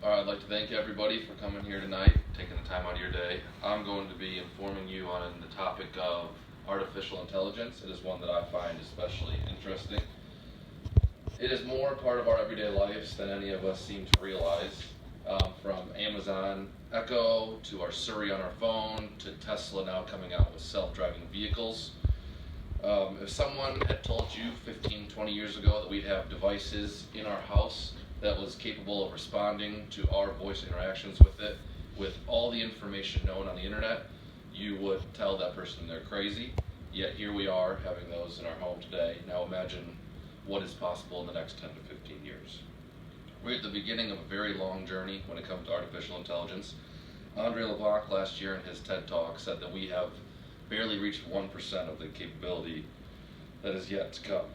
I'd like to thank everybody for coming here tonight, taking the time out of your day. I'm going to be informing you on the topic of artificial intelligence. It is one that I find especially interesting. It is more part of our everyday lives than any of us seem to realize. From Amazon Echo to our Siri on our phone to Tesla now coming out with self-driving vehicles. If someone had told you 15, 20 years ago that we'd have devices in our house that was capable of responding to our voice interactions with it, with all the information known on the internet, you would tell that person they're crazy. Yet here we are having those in our home today. Now imagine what is possible in the next 10 to 15 years. We're at the beginning of a very long journey when it comes to artificial intelligence. Andre LeBlanc last year in his TED Talk said that we have barely reached 1% of the capability that is yet to come.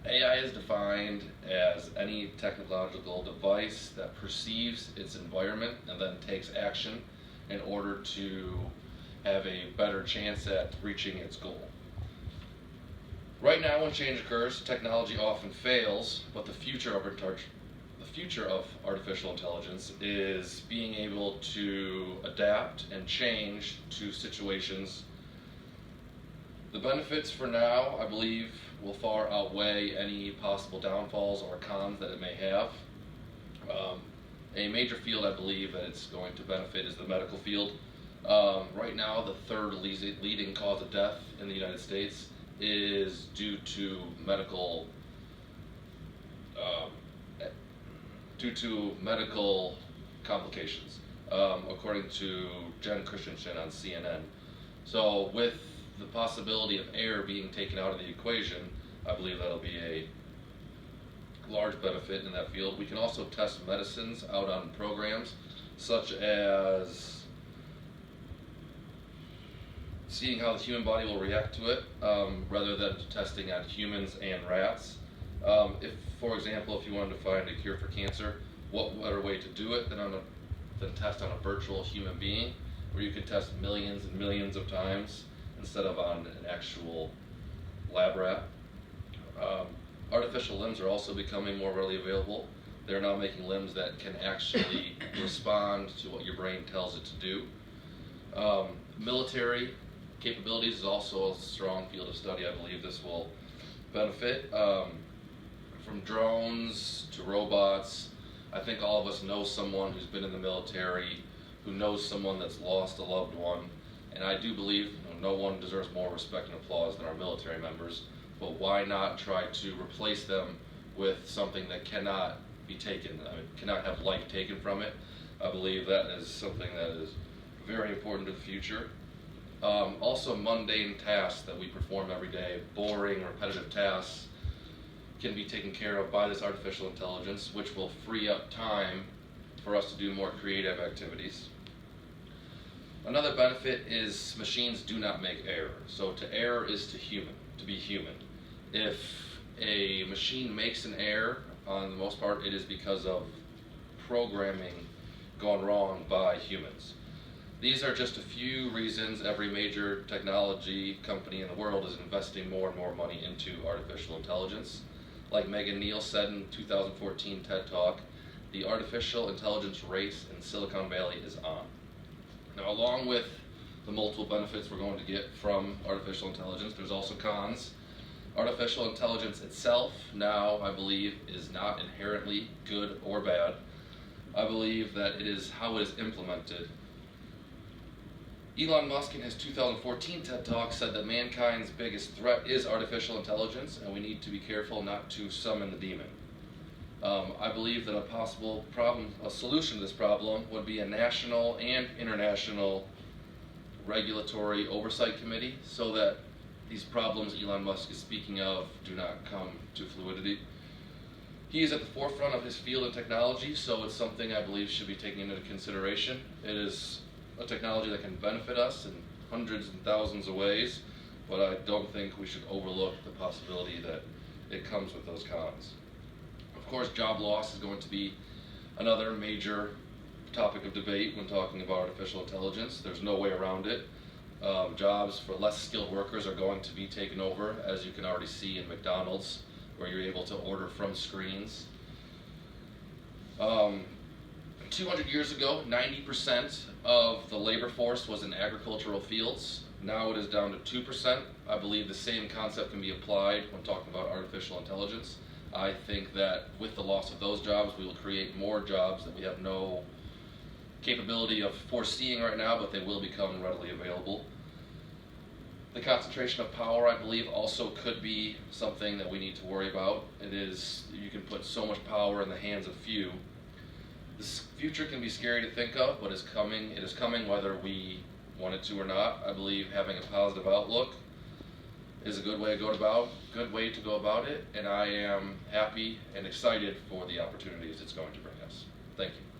AI is defined as any technological device that perceives its environment and then takes action in order to have a better chance at reaching its goal. Right now, when change occurs, technology often fails, but the future of artificial intelligence is being able to adapt and change to situations. The benefits for now, I believe, will far outweigh any possible downfalls or cons that it may have. A major field I believe that it's going to benefit is the medical field. Right now, the third leading cause of death in the United States is due to medical complications, according to Jen Christensen on CNN. So with the possibility of air being taken out of the equation, I believe that'll be a large benefit in that field. We can also test medicines out on programs such as seeing how the human body will react to it, rather than testing on humans and rats. If, for example, if you wanted to find a cure for cancer, what better way to do it than test on a virtual human being, where you could test millions and millions of times instead of on an actual lab rat. Artificial limbs are also becoming more readily available. They're now making limbs that can actually respond to what your brain tells it to do. Military capabilities is also a strong field of study. I believe this will benefit. From drones to robots, I think all of us know someone who's been in the military, who knows someone that's lost a loved one, and I do believe no one deserves more respect and applause than our military members, but why not try to replace them with something that cannot be taken, cannot have life taken from it. I believe that is something that is very important to the future. Also, mundane tasks that we perform every day, boring, repetitive tasks, can be taken care of by this artificial intelligence, which will free up time for us to do more creative activities. Another benefit is machines do not make error. So to err is to be human. If a machine makes an error, on the most part, it is because of programming gone wrong by humans. These are just a few reasons every major technology company in the world is investing more and more money into artificial intelligence. Like Megan Neal said in 2014 TED Talk, the artificial intelligence race in Silicon Valley is on. Now, along with the multiple benefits we're going to get from artificial intelligence, there's also cons. Artificial intelligence itself now, I believe, is not inherently good or bad. I believe that it is how it is implemented. Elon Musk in his 2014 TED Talk said that mankind's biggest threat is artificial intelligence, and we need to be careful not to summon the demon. I believe that a solution to this problem would be a national and international regulatory oversight committee so that these problems Elon Musk is speaking of do not come to fluidity. He is at the forefront of his field of technology, so it's something I believe should be taken into consideration. It is a technology that can benefit us in hundreds and thousands of ways, but I don't think we should overlook the possibility that it comes with those cons. Of course, job loss is going to be another major topic of debate when talking about artificial intelligence. There's no way around it. Jobs for less skilled workers are going to be taken over, as you can already see in McDonald's, where you're able to order from screens. 200 years ago, 90% of the labor force was in agricultural fields. Now it is down to 2%. I believe the same concept can be applied when talking about artificial intelligence. I think that with the loss of those jobs, we will create more jobs that we have no capability of foreseeing right now, but they will become readily available. The concentration of power, I believe, also could be something that we need to worry about. You can put so much power in the hands of few. This future can be scary to think of, but it is coming whether we want it to or not. I believe having a positive outlook is a good way to go about it, and I am happy and excited for the opportunities it's going to bring us. Thank you.